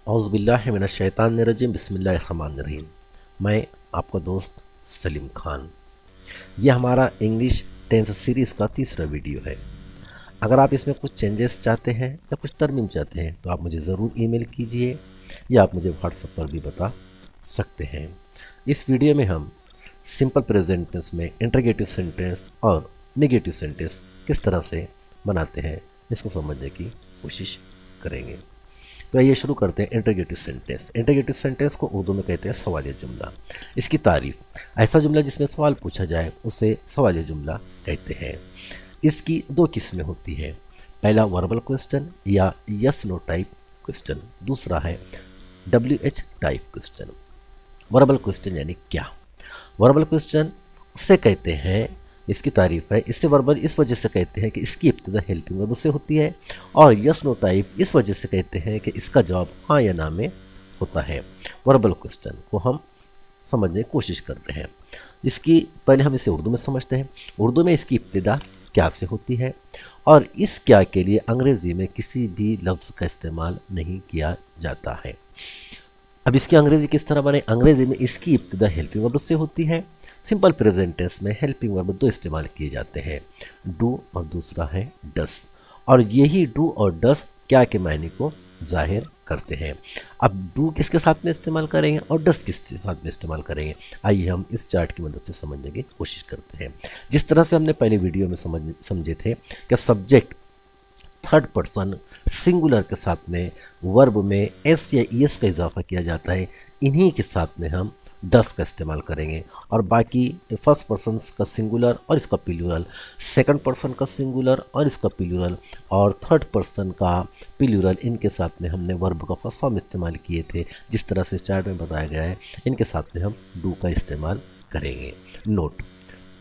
औज़ुबिल्लाहि मिनश्शैतानिर्रजीम बिस्मिल्लाहिर्रहमानिर्रहीम। मैं आपका दोस्त सलीम खान। ये हमारा इंग्लिश टेंस सीरीज़ का तीसरा वीडियो है। अगर आप इसमें कुछ चेंजेस चाहते हैं या कुछ तरमीम चाहते हैं तो आप मुझे ज़रूर ईमेल कीजिए या आप मुझे व्हाट्सएप पर भी बता सकते हैं। इस वीडियो में हम सिंपल प्रेजेंट टेंस में इंटरोगेटिव सेंटेंस और नेगेटिव सेंटेंस किस तरह से बनाते हैं इसको समझने की कोशिश करेंगे। तो आइए शुरू करते हैं इंटरोगेटिव सेंटेंस। इंटरोगेटिव सेंटेंस को उर्दू में कहते हैं सवालिया जुमला। इसकी तारीफ, ऐसा जुमला जिसमें सवाल पूछा जाए उसे सवालिया जुमला कहते हैं। इसकी दो किस्में होती हैं, पहला वर्बल क्वेश्चन या यस नो टाइप क्वेश्चन, दूसरा है WH type question. Verbal question यानी क्या? वर्बल क्वेश्चन उससे कहते हैं, इसकी तारीफ है, इससे वर्बल इस वजह से कहते हैं कि इसकी इब्तिदा हेल्पिंग वर्ब से होती है, और यस नो टाइप इस वजह से कहते हैं कि इसका जवाब हाँ या ना में होता है। वर्बल क्वेश्चन को हम समझने की कोशिश करते हैं। इसकी पहले हम इसे उर्दू में समझते हैं। उर्दू में इसकी इब्तिदा क्या से होती है, और इस क्या के लिए अंग्रेज़ी में किसी भी लफ्ज़ का इस्तेमाल नहीं किया जाता है। अब इसकी अंग्रेज़ी किस तरह बने? अंग्रेज़ी में इसकी इब्तिदा हेल्पिंग वर्ब से होती है। सिंपल प्रेजेंट टेंस में हेल्पिंग वर्ब दो इस्तेमाल किए जाते हैं, डू और दूसरा है डस, और यही डू और डस क्या के मायने को जाहिर करते हैं। अब डू किसके साथ में इस्तेमाल करेंगे और डस किसके साथ में इस्तेमाल करेंगे, आइए हम इस चार्ट की मदद से समझने की कोशिश करते हैं। जिस तरह से हमने पहले वीडियो में समझे थे कि सब्जेक्ट थर्ड पर्सन सिंगुलर के साथ में वर्ब में एस या ईएस का इजाफा किया जाता है, इन्हीं के साथ में हम डस का इस्तेमाल करेंगे, और बाकी फर्स्ट पर्सन का सिंगुलर और इसका प्लूरल, सेकंड पर्सन का सिंगुलर और इसका प्लूरल, और थर्ड पर्सन का प्लूरल, इनके साथ में हमने वर्ब का फर्स्ट फॉर्म इस्तेमाल किए थे जिस तरह से चार्ट में बताया गया है, इनके साथ में हम डू का इस्तेमाल करेंगे। Note,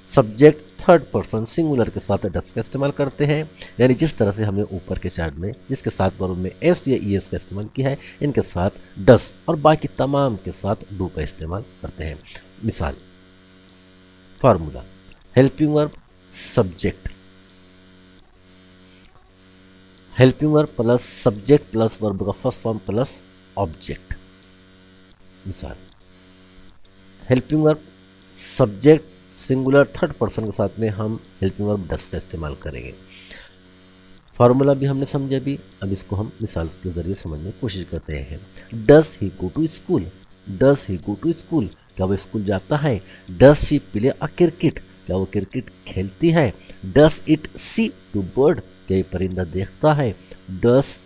subject third person singular के साथ डस का इस्तेमाल करते हैं, यानी जिस तरह से हमने ऊपर के चार्ट में जिसके साथ वर्ब में एस या ईएस का इस्तेमाल किया है, इनके साथ डस और बाकी तमाम के साथ डू का इस्तेमाल करते हैं। मिसाल, formula, helping verb subject, helping verb plus subject plus verb का फर्स्ट फॉर्म प्लस ऑब्जेक्ट। मिसाल, helping verb subject singular third person के साथ में हम हेल्पिंग वर्ब डस का इस्तेमाल करेंगे। फार्मूला भी हमने समझा भी, अब इसको हम मिसाल के ज़रिए समझने की कोशिश करते हैं। Does he go to school, does he go to school, क्या वो स्कूल जाता है? Does she play a cricket, क्या वो क्रिकेट खेलती है? Does it see to bird, क्या ये परिंदा देखता है? डस,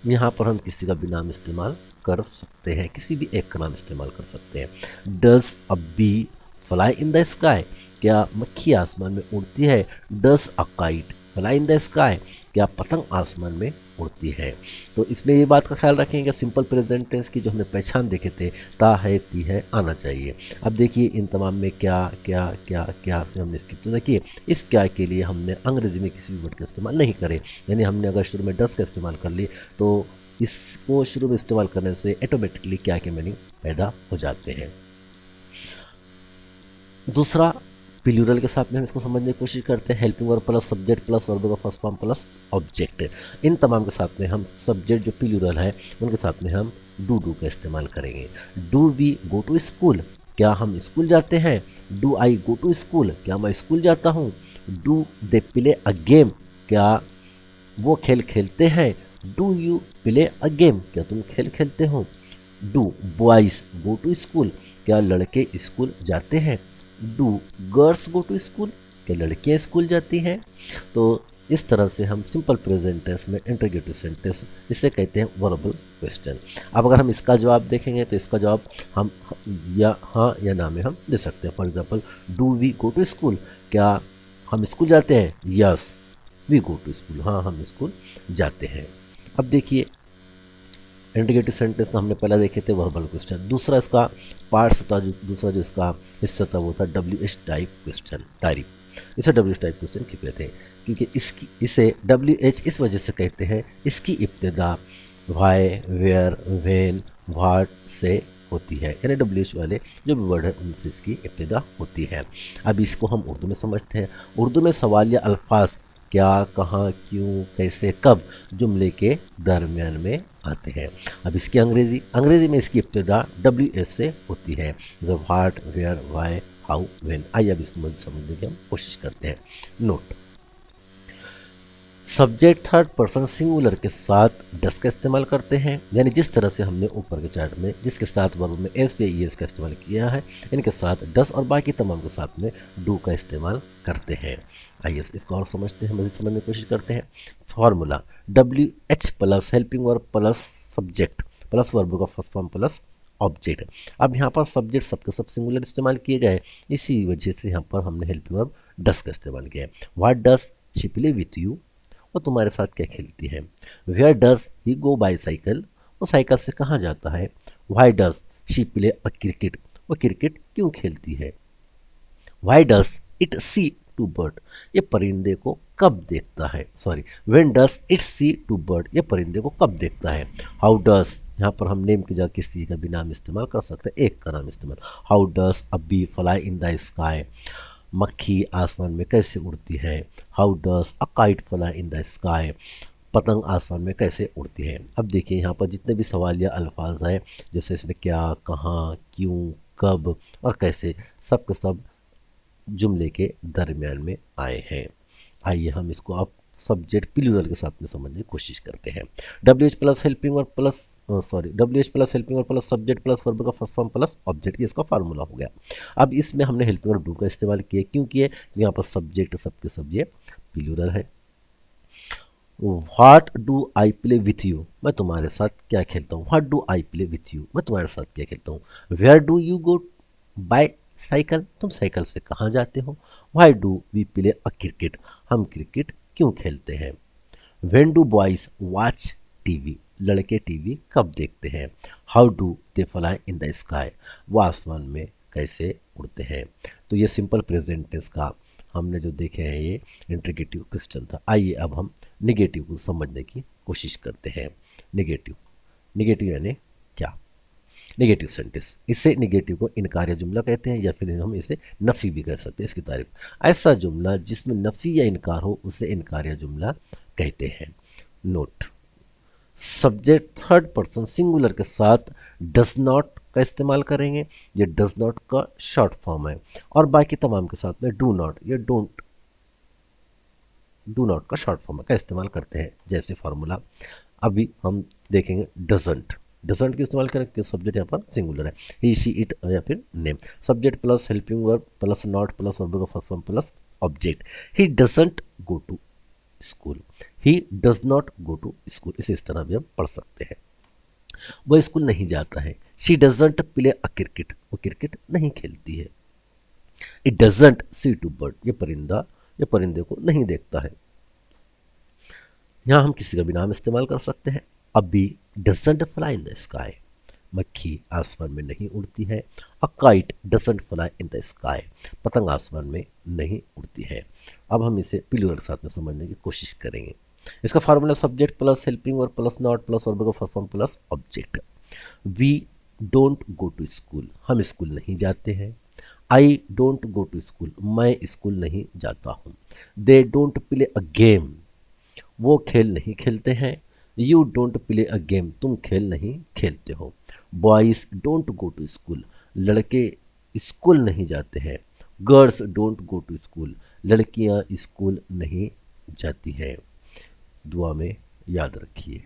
यहाँ पर हम किसी का भी नाम इस्तेमाल कर सकते हैं, किसी भी एक का नाम इस्तेमाल कर सकते हैं। Does a bee fly in the sky, क्या मक्खी आसमान में उड़ती है? Does a kite fly in the sky, क्या पतंग आसमान में उड़ती है? तो इसमें ये बात का ख्याल रखें कि सिंपल प्रेजेंट टेंस की जो हमने पहचान देखे थे, ता है ती है आना चाहिए। अब देखिए इन तमाम में क्या क्या क्या क्या से हमने इसकी इब्तिदा की। इस क्या के लिए हमने अंग्रेजी में किसी भी वर्ड का इस्तेमाल नहीं करे, यानी हमने अगर शुरू में डस का इस्तेमाल कर ली तो इसको शुरू में इस्तेमाल करने से ऑटोमेटिकली क्या के मीनिंग पैदा हो जाते हैं। दूसरा, प्लूरल के साथ में हम इसको समझने की कोशिश करते हैं। Helping verb plus subject plus verb का फर्स्ट फॉर्म प्लस ऑब्जेक्ट, इन तमाम के साथ में हम सब्जेक्ट जो प्लूरल है उनके साथ में हम डू का इस्तेमाल करेंगे। Do we go to school, क्या हम स्कूल जाते हैं? Do I go to school, क्या मैं स्कूल जाता हूँ? Do they play a game, क्या वो खेल खेलते हैं? Do you play a game, क्या तुम खेल खेलते हो? Do boys go to school, क्या लड़के स्कूल जाते हैं? Do girls go to school, क्या लड़कियां स्कूल जाती हैं? तो इस तरह से हम सिंपल प्रेजेंट टेंस में इंटरोगेटिव सेंटेंस, इसे कहते हैं वर्बल क्वेश्चन। अब अगर हम इसका जवाब देखेंगे तो इसका जवाब हम या हाँ या ना में हम दे सकते हैं। For example, do we go to school, क्या हम स्कूल जाते हैं? Yes we go to school, हाँ हम स्कूल जाते हैं। अब देखिए इंटीग्रेटिव सेंटेंस का हमने पहला देखे थे वर्बल क्वेश्चन, दूसरा इसका पार्ट्स था, दूसरा जो इसका हिस्सा था वो था WH टाइप क्वेश्चन, तारीफ। इसे WH टाइप क्वेश्चन क्यों कहते हैं? क्योंकि इसे WH इस वजह से कहते हैं, इसकी इब्तिदा वाई, वेयर, व्हेन, व्हाट से होती है, यानी WH वाले जो भी वर्ड है उनसे इसकी इब्तिदा होती है। अब इसको हम उर्दू में समझते हैं। उर्दू में सवालिया अल्फाज क्या, कहाँ, क्यों, कैसे, कब जुमले के दरमियान में आते हैं। अब इसकी अंग्रेजी में इसकी इब्तिदा WH से होती है, जैसे what, where, why, how, when. आइए अब इसको समझने की हम कोशिश करते हैं। Note, subject third person singular के साथ डस का इस्तेमाल करते हैं, यानी जिस तरह से हमने ऊपर के चार्ट में जिसके साथ वर्ब में एस या ईएस का इस्तेमाल किया है, इनके साथ डस और बाकी तमाम के साथ में डू का इस्तेमाल करते हैं। आइए इसको और समझते हैं, मज़ीद समझने की कोशिश करते हैं। Formula WH plus helping verb plus subject plus verb का फर्स्ट फॉर्म प्लस ऑब्जेक्ट। अब यहाँ पर सब्जेक्ट सबके सब सिंगुलर इस्तेमाल किए गए, इसी वजह से यहाँ पर हमने हेल्पिंग वर्ब डस का इस्तेमाल किया है। What does she play with you, वो तुम्हारे साथ क्या खेलती है। Where does he go by cycle, वो साइकिल से कहाँ जाता है। Why does she play a cricket, वो क्रिकेट क्यों खेलती है। Why does it see to bird, ये परिंदे को कब देखता है। Sorry, when does it see to bird, ये परिंदे को कब देखता है। हाउ डज, यहाँ पर हम नेम की जगह किसी का भी नाम इस्तेमाल कर सकते हैं, एक का नाम इस्तेमाल। How does a bee fly in the sky, मक्खी आसमान में कैसे उड़ती है। How does a kite fly in the sky, पतंग आसमान में कैसे उड़ती है। अब देखिए यहाँ पर जितने भी सवाल या अल्फाज हैं, जैसे इसमें क्या, कहाँ, क्यों, कब और कैसे, सब के सब जुमले के दरमियान में आए हैं। आइए हम इसको अब सब्जेक्ट प्लूरल के साथ में समझने की कोशिश करते हैं। WH प्लस हेल्पिंग और प्लस WH प्लस हेल्पिंग और प्लस सब्जेक्ट प्लस वर्ब का फर्स्ट फॉर्म प्लस ऑब्जेक्ट, ये इसका फार्मूला हो गया। अब इसमें हमने हेल्पिंग और डू का इस्तेमाल किया, क्यों किए, यहाँ पर सब्जेक्ट सबके सब ये प्लूरल है। What do I play with you, मैं तुम्हारे साथ क्या खेलता हूँ। What do I play with you, मैं तुम्हारे साथ क्या खेलता हूँ। Where do you go by cycle, तुम साइकिल से कहाँ जाते हो। Why do we play a cricket, हम क्रिकेट क्यों खेलते हैं। When do boys watch TV, लड़के टीवी कब देखते हैं। How do they fly in the sky, वो आसमान में कैसे उड़ते हैं। तो ये सिंपल प्रेजेंट टेंस का हमने जो देखे हैं ये इंट्रीगेटिव क्वेश्चन था। आइए अब हम निगेटिव को समझने की कोशिश करते हैं। निगेटिव, निगेटिव यानी क्या। निगेटिव सेंटेंस, इससे निगेटिव को इनकार्य जुमला कहते हैं, या फिर हम इसे नफ़ी भी कह सकते हैं। इसकी तारीफ, ऐसा जुमला जिसमें नफ़ी या इनकार हो उसे इनकार्य जुमला कहते हैं। Note, subject third person singular के साथ डज नॉट का इस्तेमाल करेंगे, ये डज नॉट का शॉर्ट फॉर्म है, और बाकी तमाम के साथ में डू नॉट, ये डोंट, डू नॉट का शॉर्ट फॉर्म का इस्तेमाल करते हैं। जैसे फार्मूला अभी हम देखेंगे, डजंट, डजंट की इस्तेमाल करें क्योंकि सब्जेक्ट यहाँ पर सिंगुलर है, ही शी इट या फिर name. Subject plus helping verb plus not plus verb का first form plus object. He doesn't go to school, he does not go to school, इस तरह भी हम पढ़ सकते हैं। वो स्कूल नहीं जाता है। She doesn't play a cricket, वो क्रिकेट नहीं खेलती है। It doesn't see to bird, ये परिंदे को नहीं देखता है। यहाँ हम किसी का भी नाम इस्तेमाल कर सकते हैं। A bee doesn't fly in the sky, मक्खी आसमान में नहीं उड़ती है। A kite doesn't fly in the sky, पतंग आसमान में नहीं उड़ती है। अब हम इसे प्लूरल के साथ में समझने की कोशिश करेंगे। इसका फार्मूला सब्जेक्ट प्लस हेल्पिंग और प्लस नॉट प्लस वर्ब का first form plus object. We don't go to school, हम स्कूल नहीं जाते हैं। I don't go to school, मैं स्कूल नहीं जाता हूँ। They don't play a game, वो खेल नहीं खेलते हैं। You don't play a game, तुम खेल नहीं खेलते हो। Boys don't go to school, लड़के स्कूल नहीं जाते हैं। Girls don't go to school, लड़कियां स्कूल नहीं जाती हैं। दुआ में याद रखिए।